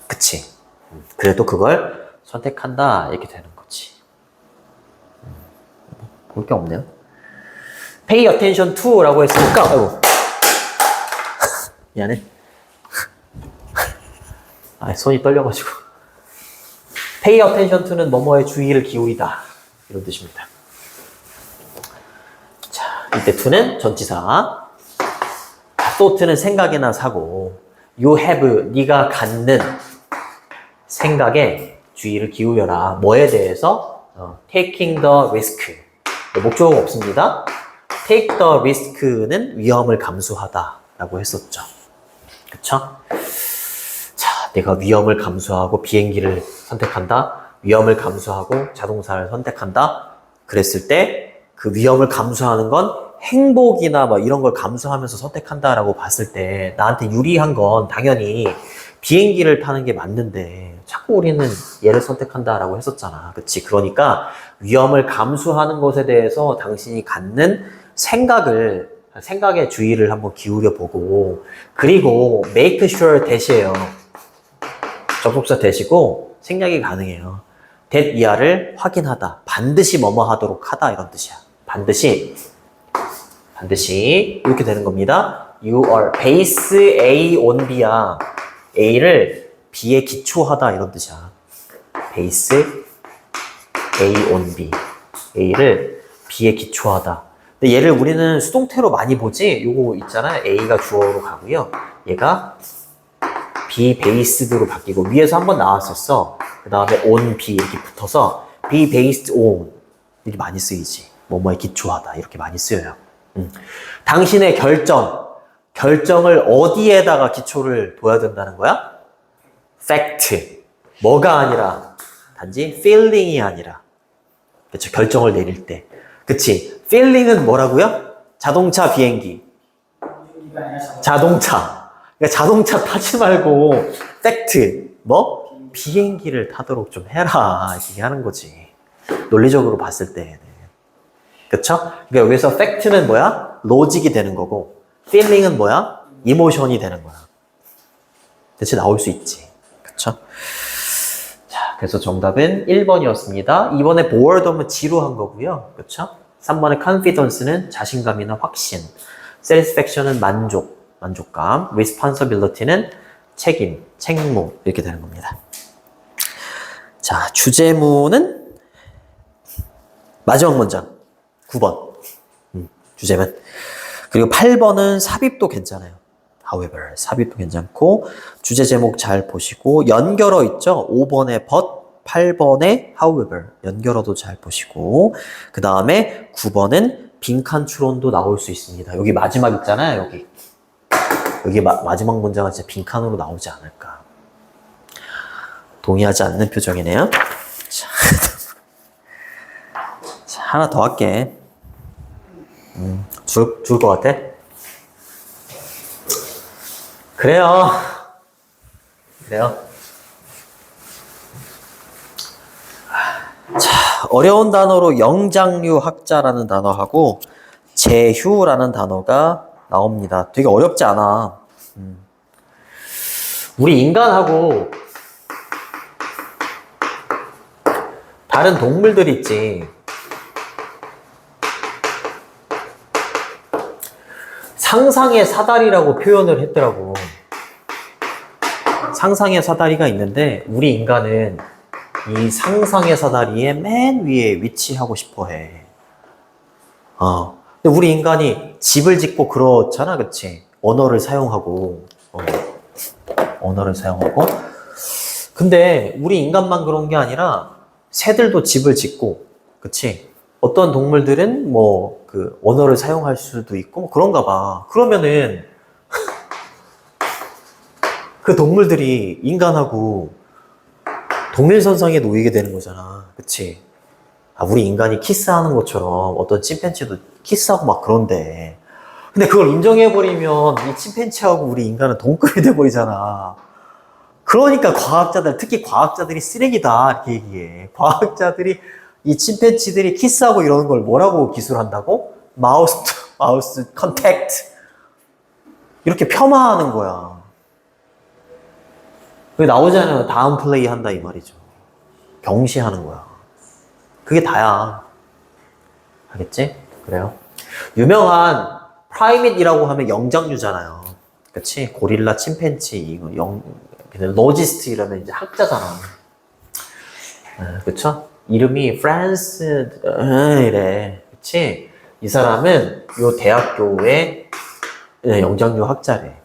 그치? 그래도 그걸 선택한다. 이렇게 되는 거지. 볼 게 없네요. Pay attention to 라고 했으니까, 아이고. 미안해. 아, 손이 떨려가지고. Pay attention to는 뭐뭐에 주의를 기울이다. 이런 뜻입니다. 자, 이때 to는 전치사. thought는 생각이나 사고. You have, 네가 갖는 생각에 주의를 기울여라. 뭐에 대해서? Taking the risk. 목적어가 없습니다. Take the risk는 위험을 감수하다 라고 했었죠. 그쵸? 자, 내가 위험을 감수하고 비행기를 선택한다. 위험을 감수하고 자동차를 선택한다. 그랬을 때 그 위험을 감수하는 건 행복이나 뭐 이런 걸 감수하면서 선택한다라고 봤을 때 나한테 유리한 건 당연히 비행기를 타는 게 맞는데 자꾸 우리는 얘를 선택한다라고 했었잖아. 그치? 그러니까 위험을 감수하는 것에 대해서 당신이 갖는 생각에 주의를 한번 기울여 보고 그리고 make sure that이에요. 접속사 that이고 생략이 가능해요. that 이하를 확인하다. 반드시 뭐뭐 하도록 하다 이런 뜻이야. 반드시 이렇게 되는 겁니다. You are base A on B야. A를 B에 기초하다 이런 뜻이야. base A on B. A를 B에 기초하다. 근데 얘를 우리는 수동태로 많이 보지? 요거 있잖아요. A가 주어로 가고요. 얘가 B based로 바뀌고 위에서 한번 나왔었어. 그 다음에 on B 이렇게 붙어서 B based on 이렇게 많이 쓰이지. 뭐뭐에 기초하다 이렇게 많이 쓰여요. 당신의 결정을 어디에다가 기초를 둬야 된다는 거야? fact. 뭐가 아니라 단지 feeling이 아니라 그쵸? 결정을 내릴 때. 그치? feeling은 뭐라고요? 자동차, 비행기. 자동차. 그러니까 자동차 타지 말고 fact. 뭐? 비행기를 타도록 좀 해라. 이렇게 하는 거지. 논리적으로 봤을 때는. 그쵸? 그러니까 여기서 fact는 뭐야? 로직이 되는 거고 feeling은 뭐야? 이모션이 되는 거야. 대체 나올 수 있지. 그쵸? 자, 그래서 정답은 1번이었습니다. 2번에 boredom은 지루한 거고요. 그쵸? 3번의 confidence는 자신감이나 확신. satisfaction은 만족감. responsibility는 책임, 책무. 이렇게 되는 겁니다. 자, 주제문은 마지막 문장. 9번. 주제문. 그리고 8번은 삽입도 괜찮아요. however, 삽입도 괜찮고 주제 제목 잘 보시고 연결어 있죠? 5번에 but, 8번에 however 연결어도 잘 보시고 그 다음에 9번은 빈칸 추론도 나올 수 있습니다. 여기 마지막 있잖아요. 여기 마지막 문장은 진짜 빈칸으로 나오지 않을까. 동의하지 않는 표정이네요. 자, 하나 더 할게. 죽을 것 같아? 그래요. 자, 어려운 단어로 영장류 학자라는 단어하고 재휴라는 단어가 나옵니다. 되게 어렵지 않아. 우리 인간하고 다른 동물들 있지. 상상의 사다리라고 표현을 했더라고. 상상의 사다리가 있는데 우리 인간은 이 상상의 사다리의 맨 위에 위치하고 싶어 해. 근데 우리 인간이 집을 짓고 그렇잖아, 그치? 언어를 사용하고. 근데 우리 인간만 그런 게 아니라 새들도 집을 짓고, 그치? 어떤 동물들은 언어를 사용할 수도 있고, 그런가 봐. 그러면은, 그 동물들이 인간하고 동일선상에 놓이게 되는 거잖아. 그치? 우리 인간이 키스하는 것처럼 어떤 침팬지도 키스하고 막 그런데. 근데 그걸 인정해버리면 이 침팬지하고 우리 인간은 동급이 돼버리잖아. 그러니까 특히 과학자들이 쓰레기다. 이렇게 얘기해. 과학자들이 이 침팬지들이 키스하고 이러는 걸 뭐라고 기술한다고? 마우스 컨택트 이렇게 폄하하는 거야. 그게 나오잖아요. 다운 플레이 한다 이 말이죠. 경시하는 거야. 그게 다야. 알겠지? 그래요. 유명한 프라이밋이라고 하면 영장류잖아요. 그치? 고릴라, 침팬지, 이거 로지스트 이러면 이제 학자잖아. 그쵸? 이름이 프란스, 이래. 그치? 이 사람은 요 대학교의 영장류 학자래.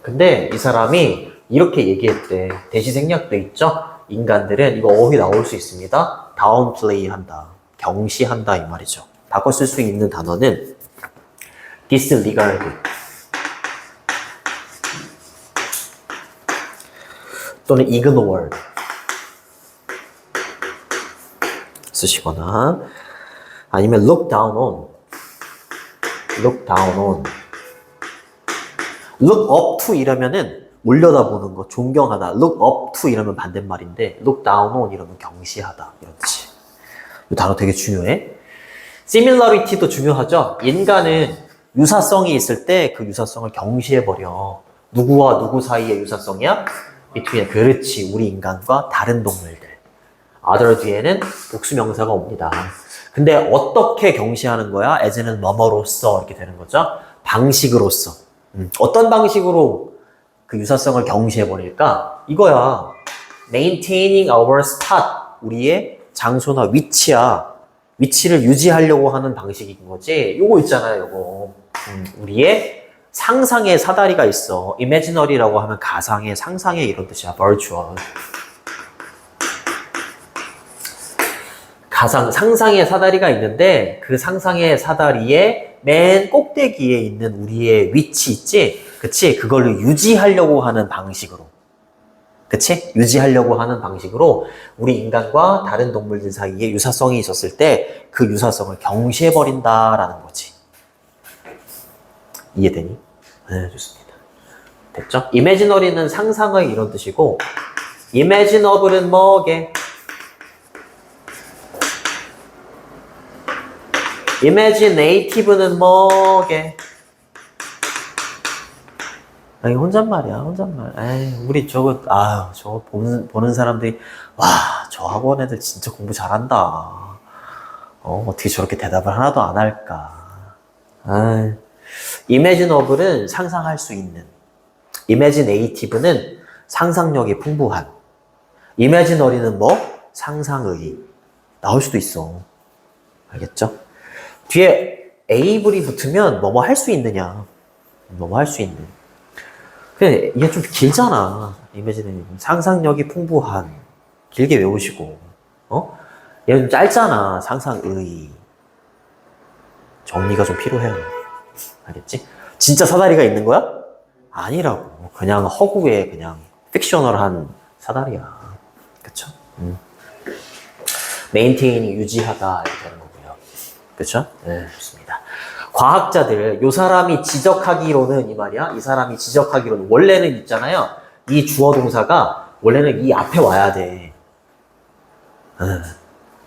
근데 이 사람이 이렇게 얘기했대. 대시생략돼 있죠? 인간들은 이거 어휘 나올 수 있습니다. 다운플레이 한다. 경시한다 이 말이죠. 바꿔 쓸 수 있는 단어는 disregard 또는 ignore 쓰시거나 아니면 look down on look up to 이러면은 올려다보는 거, 존경하다. look up to 이러면 반대말인데 look down on 이러면 경시하다 이런 뜻이. 이 단어 되게 중요해. similarity도 중요하죠. 인간은 유사성이 있을 때 그 유사성을 경시해버려. 누구와 누구 사이의 유사성이야? between. 그렇지. 우리 인간과 다른 동물들. other 뒤에는 복수명사가 옵니다. 근데 어떻게 경시하는 거야? as는 뭐뭐로써 이렇게 되는 거죠. 방식으로서. 어떤 방식으로 그 유사성을 경시해버릴까? 이거야. maintaining our spot. 우리의 장소나 위치야. 위치를 유지하려고 하는 방식인 거지. 요거 있잖아요, 요거. 우리의 상상의 사다리가 있어. imaginary라고 하면 가상의, 상상의 이런 뜻이야. virtual. 상상의 사다리가 있는데 그 상상의 사다리의 맨 꼭대기에 있는 우리의 위치 있지? 그치? 그걸 유지하려고 하는 방식으로. 그치? 유지하려고 하는 방식으로 우리 인간과 다른 동물들 사이에 유사성이 있었을 때 그 유사성을 경시해버린다라는 거지. 이해되니? 네, 좋습니다. 됐죠? imaginary는 상상의 이런 뜻이고 imaginable은 뭐게? imaginative는 뭐게? 아니, 혼잣말이야, 혼잣말. 에이, 우리 저거 보는 사람들이, 와, 저 학원 애들 진짜 공부 잘한다. 어떻게 저렇게 대답을 하나도 안 할까. imaginable은 상상할 수 있는. imaginative는 상상력이 풍부한. imaginary는 뭐? 상상의. 나올 수도 있어. 알겠죠? 뒤에 able이 붙으면 뭐뭐 할 수 있느냐. 뭐뭐 할 수 있는. 그래, 이게 좀 길잖아. 이미지는 상상력이 풍부한. 길게 외우시고. 얘 좀 짧잖아. 상상의. 정리가 좀 필요해요. 알겠지? 진짜 사다리가 있는 거야? 아니라고. 그냥 허구의 그냥 픽셔널한 사다리야. 그쵸? 메인테인이 유지하다 이렇게 되는 거고요. 그쵸? 네, 좋습니다. 과학자들, 요 사람이 지적하기로는 이 말이야. 이 사람이 지적하기로는 원래는 있잖아요. 이 주어 동사가 원래는 이 앞에 와야 돼.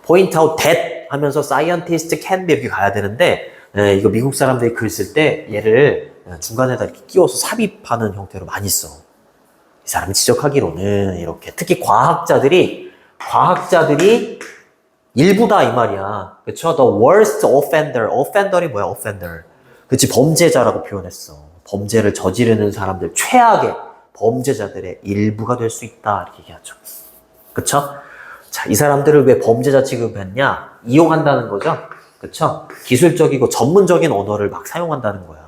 point out that 하면서 scientist can be 이렇게 가야 되는데 이거 미국 사람들이 글 쓸 때 얘를 중간에다 이렇게 끼워서 삽입하는 형태로 많이 써. 이 사람이 지적하기로는 이렇게 특히 과학자들이 일부다 이 말이야. 그쵸? The worst offender. offender이 뭐야? offender. 그치? 범죄자라고 표현했어. 범죄를 저지르는 사람들, 최악의 범죄자들의 일부가 될 수 있다. 이렇게 얘기하죠. 그쵸? 자, 이 사람들을 왜 범죄자 취급했냐? 이용한다는 거죠. 그쵸? 기술적이고 전문적인 언어를 막 사용한다는 거야.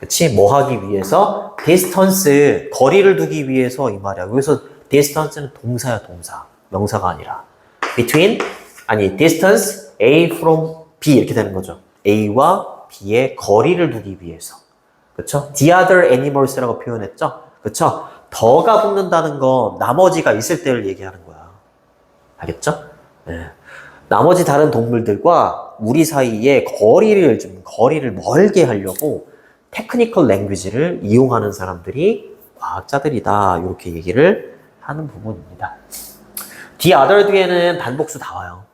그치? 뭐 하기 위해서? distance, 거리를 두기 위해서 이 말이야. 여기서 distance는 동사야, 동사. 명사가 아니라. between, distance A from B 이렇게 되는 거죠. A와 B의 거리를 두기 위해서. 그쵸? The other animals라고 표현했죠? 그쵸? 더가 붙는다는 건 나머지가 있을 때를 얘기하는 거야. 알겠죠? 네. 나머지 다른 동물들과 우리 사이에 거리를 멀게 하려고 테크니컬 랭귀지를 이용하는 사람들이 과학자들이다. 이렇게 얘기를 하는 부분입니다. the other 뒤에는 단복수 다 와요.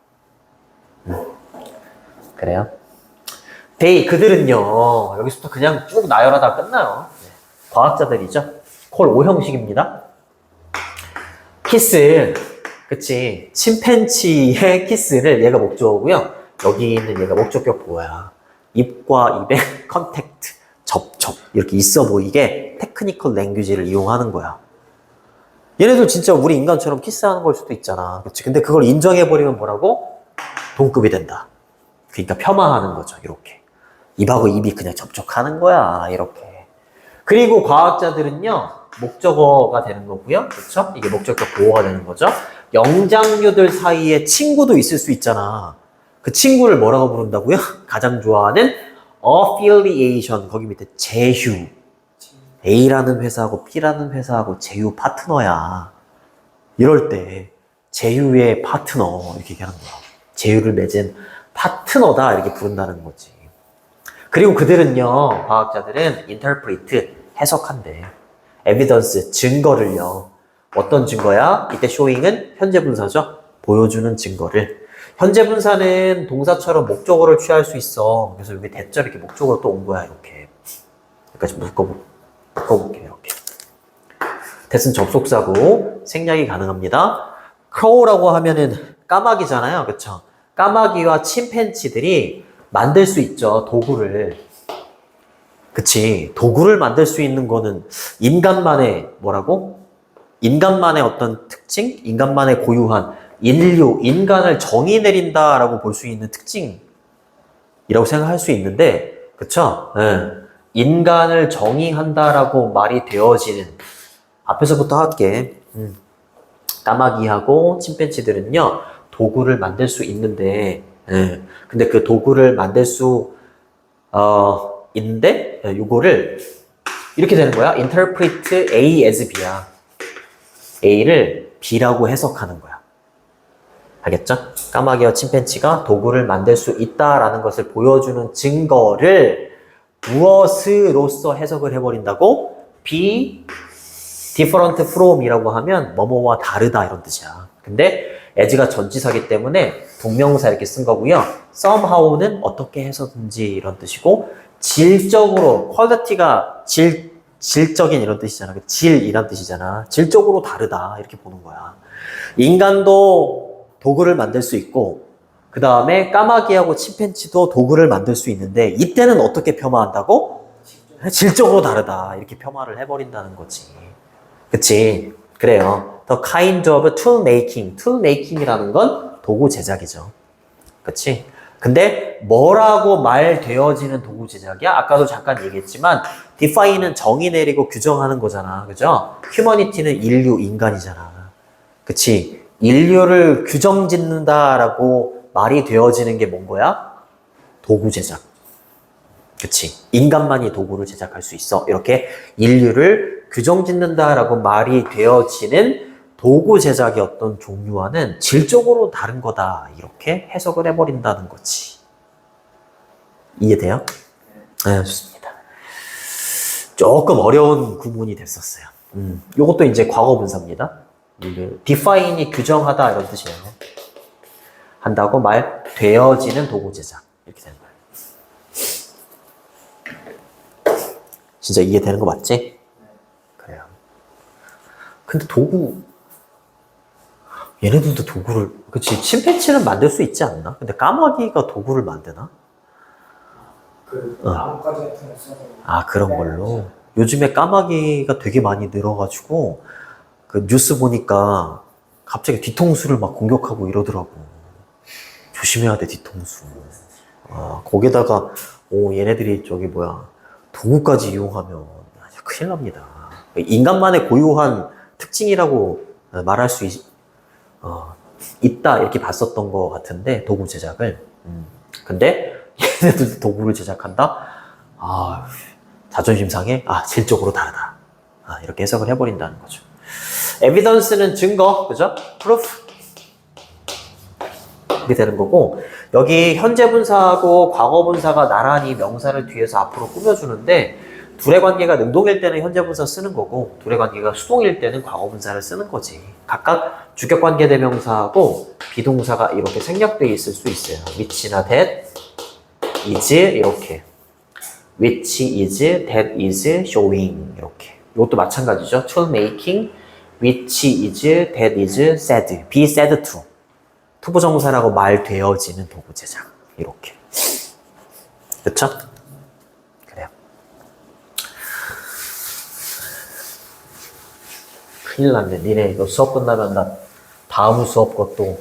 그래요? they, 그들은요. 여기서부터 그냥 쭉 나열하다 끝나요. 네. 과학자들이죠. 콜 O 형식입니다. 키스, 그치. 침팬지의 키스를 얘가 목적어고요. 여기 있는 얘가 목적격 보호야. 입과 입의 컨택트, 접촉 이렇게 있어 보이게 테크니컬 랭귀지를 이용하는 거야. 얘네들 진짜 우리 인간처럼 키스하는 걸 수도 있잖아. 그치? 근데 그걸 인정해버리면 뭐라고? 동급이 된다. 그러니까 폄하하는 거죠. 이렇게. 입하고 입이 그냥 접촉하는 거야. 이렇게. 그리고 과학자들은요. 목적어가 되는 거고요. 그렇죠? 이게 목적격 보호가 되는 거죠. 영장류들 사이에 친구도 있을 수 있잖아. 그 친구를 뭐라고 부른다고요? 가장 좋아하는 affiliation. 거기 밑에 제휴. A라는 회사하고 B라는 회사하고 제휴 파트너야. 이럴 때 제휴의 파트너 이렇게 얘기하는 거야. 제휴를 맺은 파트너다 이렇게 부른다는 거지. 그리고 그들은요, 과학자들은 interpret, 해석한대. evidence, 증거를요. 어떤 증거야? 이때 showing은 현재 분사죠. 보여주는 증거를. 현재 분사는 동사처럼 목적어를 취할 수 있어. 그래서 여기 대절 이렇게 목적어로 또 온 거야, 이렇게. 여기까지 묶어볼게요, 이렇게. 대신 접속사고 생략이 가능합니다. crow라고 하면은 까마귀잖아요, 그쵸? 까마귀와 침팬지들이 만들 수 있죠, 도구를. 그치? 도구를 만들 수 있는 거는 인간만의 뭐라고? 인간만의 어떤 특징? 인간만의 고유한 인류, 인간을 정의 내린다라고 볼 수 있는 특징이라고 생각할 수 있는데, 그쵸? 네. 인간을 정의한다라고 말이 되어지는, 앞에서부터 할게. 까마귀하고 침팬지들은요, 도구를 만들 수 있는데, 네. 근데 그 도구를 만들 수, 있는데, 요거를 이렇게 되는 거야. interpret A as B야. A를 B라고 해석하는 거야. 알겠죠? 까마귀와 침팬지가 도구를 만들 수 있다라는 것을 보여주는 증거를 무엇으로서 해석을 해버린다고? be different from 이라고 하면 뭐뭐와 다르다 이런 뜻이야. 근데 as가 전치사기 때문에 동명사 이렇게 쓴 거고요. somehow는 어떻게 해서든지 이런 뜻이고, 질적으로 quality가 질적인 이런 뜻이잖아. 질이란 뜻이잖아. 질적으로 다르다 이렇게 보는 거야. 인간도 도구를 만들 수 있고, 그 다음에 까마귀하고 침팬지도 도구를 만들 수 있는데, 이때는 어떻게 폄하한다고? 질적으로 다르다 이렇게 폄하를 해버린다는 거지. 그치? 그래요. The kind of tool making. tool making이라는 건 도구 제작이죠. 그치? 근데 뭐라고 말되어지는 도구 제작이야? 아까도 잠깐 얘기했지만 define은 정의 내리고 규정하는 거잖아. 그죠? humanity는 인류, 인간이잖아. 그치? 인류를 규정 짓는다라고 말이 되어지는 게 뭔 거야? 도구 제작. 그치? 인간만이 도구를 제작할 수 있어. 이렇게 인류를 규정 짓는다라고 말이 되어지는 도구 제작의 어떤 종류와는 질적으로 다른 거다. 이렇게 해석을 해버린다는 거지. 이해돼요? 네, 좋습니다. 조금 어려운 구문이 됐었어요. 요것도 이제 과거 분사입니다. define이 규정하다 이런 뜻이에요. 한다고 말 되어지는 도구 제작. 이렇게 되는 거예요. 진짜 이해되는 거 맞지? 그래요. 근데 도구, 얘네들도 도구를, 그치, 침팬지는 만들 수 있지 않나? 근데 까마귀가 도구를 만드나? 나뭇가지 같은 거 써서. 아, 그런 걸로? 요즘에 까마귀가 되게 많이 늘어가지고, 그 뉴스 보니까 갑자기 뒤통수를 막 공격하고 이러더라고. 조심해야 돼, 뒤통수. 아, 거기다가, 얘네들이 저기 뭐야, 도구까지 이용하면 큰일 납니다. 인간만의 고유한 특징이라고 말할 수 있다 이렇게 봤었던 것 같은데, 도구 제작을. 근데 얘네들도 도구를 제작한다? 아, 자존심 상해? 아, 질적으로 다르다. 아, 이렇게 해석을 해버린다는 거죠. evidence는 증거, 그죠? proof. 이렇게 되는 거고, 여기 현재 분사하고 과거 분사가 나란히 명사를 뒤에서 앞으로 꾸며주는데, 둘의 관계가 능동일 때는 현재 분사 쓰는 거고, 둘의 관계가 수동일 때는 과거 분사를 쓰는 거지. 각각 주격 관계 대명사하고 비동사가 이렇게 생략되어 있을 수 있어요. which나 that, is 이렇게 which is that is showing 이렇게 이것도 마찬가지죠. tool making which is that is said be said to 투부정사라고 말되어지는 도구 제작 이렇게 그쵸? 그래요. 큰일 났네. 니네 이거 수업 끝나면 나 다음 수업 것도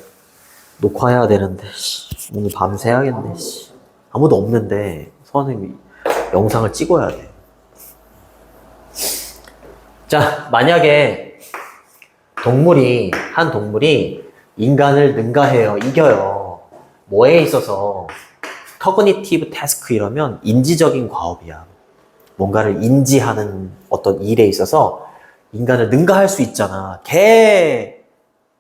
녹화해야 되는데 오늘 밤새 해야겠네. 아무도 없는데 선생님이 영상을 찍어야 돼. 자, 만약에 한 동물이 인간을 능가해요, 이겨요. 뭐에 있어서 cognitive task 이러면 인지적인 과업이야. 뭔가를 인지하는 어떤 일에 있어서 인간을 능가할 수 있잖아. 개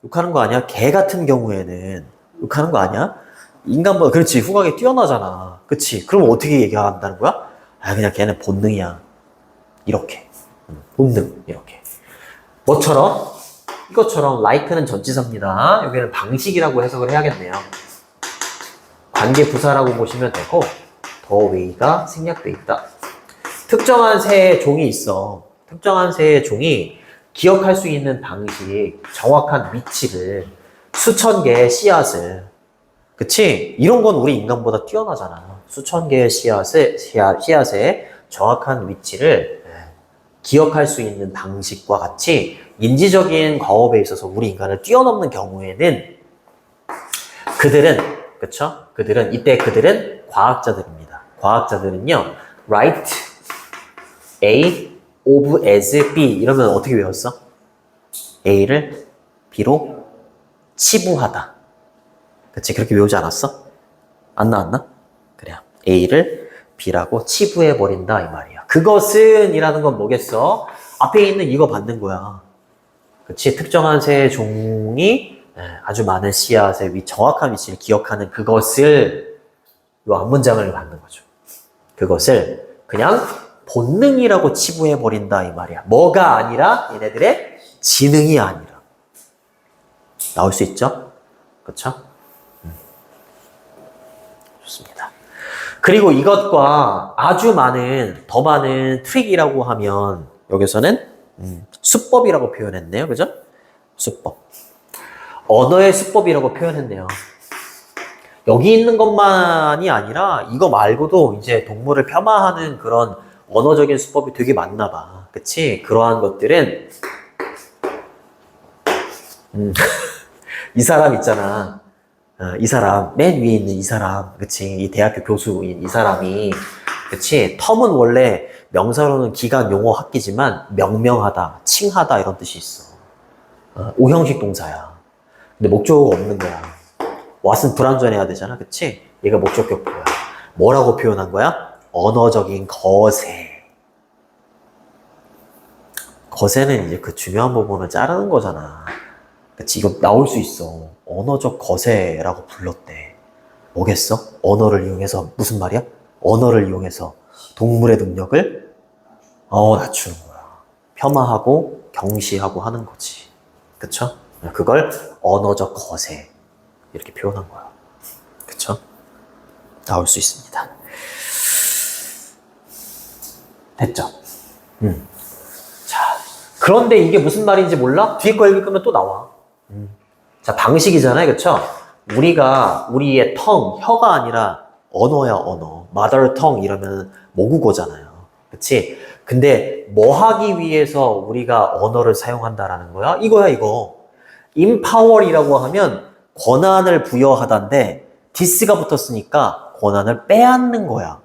욕하는 거 아니야? 개 같은 경우에는 욕하는 거 아니야? 인간보다 그렇지 후각이 뛰어나잖아. 그치? 그럼 어떻게 얘기한다는 거야? 아 그냥 걔는 본능이야. 이렇게 본능 이렇게 뭐처럼? 이것처럼 like는 전치사입니다. 여기는 방식이라고 해석을 해야겠네요. 관계부사라고 보시면 되고 the way가 생략돼 있다. 특정한 새의 종이 있어. 특정한 새의 종이 기억할 수 있는 방식, 정확한 위치를 수천 개의 씨앗을 그치? 이런 건 우리 인간보다 뛰어나잖아. 수천 개의 씨앗의 정확한 위치를 기억할 수 있는 방식과 같이 인지적인 과업에 있어서 우리 인간을 뛰어넘는 경우에는 그들은 과학자들입니다. 과학자들은요, write A of as B 이러면 어떻게 외웠어? A를 B로 치부하다. 그치? 그렇게 외우지 않았어? 안 나왔나? 그래. A를 B라고 치부해버린다 이 말이야. 그것은 이라는 건 뭐겠어? 앞에 있는 이거 받는 거야. 그치? 특정한 새의 종이 아주 많은 씨앗의 정확한 위치를 기억하는 그것을 이 앞문장을 받는 거죠. 그것을 그냥 본능이라고 치부해버린다 이 말이야. 뭐가 아니라 얘네들의 지능이 아니라. 나올 수 있죠? 그쵸? 좋습니다. 그리고 이것과 아주 더 많은 트릭이라고 하면 여기서는 수법이라고 표현했네요. 그죠? 수법. 언어의 수법이라고 표현했네요. 여기 있는 것만이 아니라 이거 말고도 이제 동물을 폄하하는 그런 언어적인 수법이 되게 많나 봐. 그치? 그러한 것들은 이 사람 있잖아. 이 사람 맨 위에 있는 이 사람 그치? 이 대학교 교수인 이 사람이 그치? 텀은 원래 명사로는 기간 용어 합기지만 명명하다, 칭하다 이런 뜻이 있어. 오형식 동사야. 근데 목적어가 없는 거야. what은 불완전해야 되잖아. 그치? 얘가 목적격보야. 뭐라고 표현한 거야? 언어적인 거세. 거세는 이제 그 중요한 부분을 자르는 거잖아. 그치? 이거 나올 수 있어. 언어적 거세라고 불렀대. 뭐겠어? 언어를 이용해서 무슨 말이야? 언어를 이용해서 동물의 능력을 낮추는 거야. 폄하하고 경시하고 하는 거지. 그쵸? 그걸 언어적 거세 이렇게 표현한 거야. 그쵸? 나올 수 있습니다. 됐죠? 자, 그런데 이게 무슨 말인지 몰라? 뒤에 거 읽으면 또 나와. 자, 방식이잖아요. 그쵸? 우리의 혀가 아니라 언어야, 언어. mother tongue 이러면 모국어잖아요. 그치? 근데 뭐 하기 위해서 우리가 언어를 사용한다라는 거야? 이거야, 이거. empower이라고 하면 권한을 부여하다인데 this가 붙었으니까 권한을 빼앗는 거야.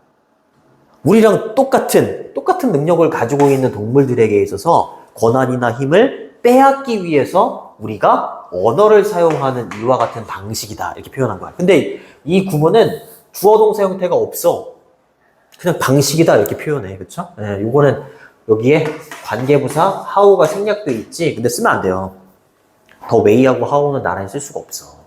우리랑 똑같은 능력을 가지고 있는 동물들에게 있어서 권한이나 힘을 빼앗기 위해서 우리가 언어를 사용하는 이와 같은 방식이다. 이렇게 표현한 거야. 근데 이 구문은 주어 동사 형태가 없어. 그냥 방식이다. 이렇게 표현해. 그쵸? 네, 요거는 여기에 관계부사 how가 생략돼 있지. 근데 쓰면 안 돼요. the way하고 how는 나란히 쓸 수가 없어.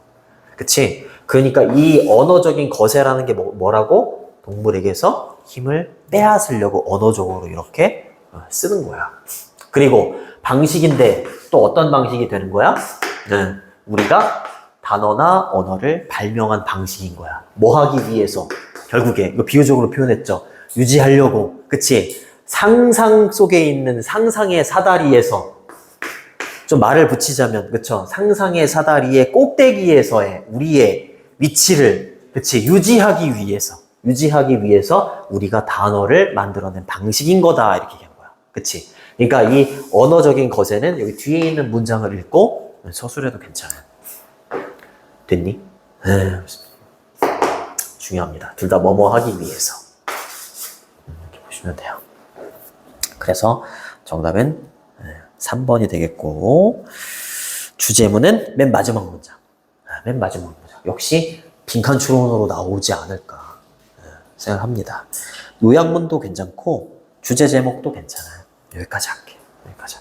그치? 그러니까 이 언어적인 거세라는 게 뭐라고? 동물에게서 힘을 빼앗으려고 언어적으로 이렇게 쓰는 거야. 그리고 방식인데 또 어떤 방식이 되는 거야? 우리가 단어나 언어를 발명한 방식인 거야. 뭐 하기 위해서? 결국에 이거 비유적으로 표현했죠. 유지하려고. 그치? 상상 속에 있는 상상의 사다리에서 좀 말을 붙이자면, 그쵸? 상상의 사다리의 꼭대기에서의 우리의 위치를, 그치? 유지하기 위해서 우리가 단어를 만들어낸 방식인 거다. 이렇게 얘기한 거야. 그치? 그러니까 이 언어적인 거세는 여기 뒤에 있는 문장을 읽고 서술해도 괜찮아요. 됐니? 중요합니다. 둘 다 뭐뭐 하기 위해서. 이렇게 보시면 돼요. 그래서 정답은 3번이 되겠고, 주제문은 맨 마지막 문장. 맨 마지막 문장. 역시 빈칸 추론으로 나오지 않을까 생각합니다. 요약문도 괜찮고 주제 제목도 괜찮아요. 여기까지 할게. 여기까지.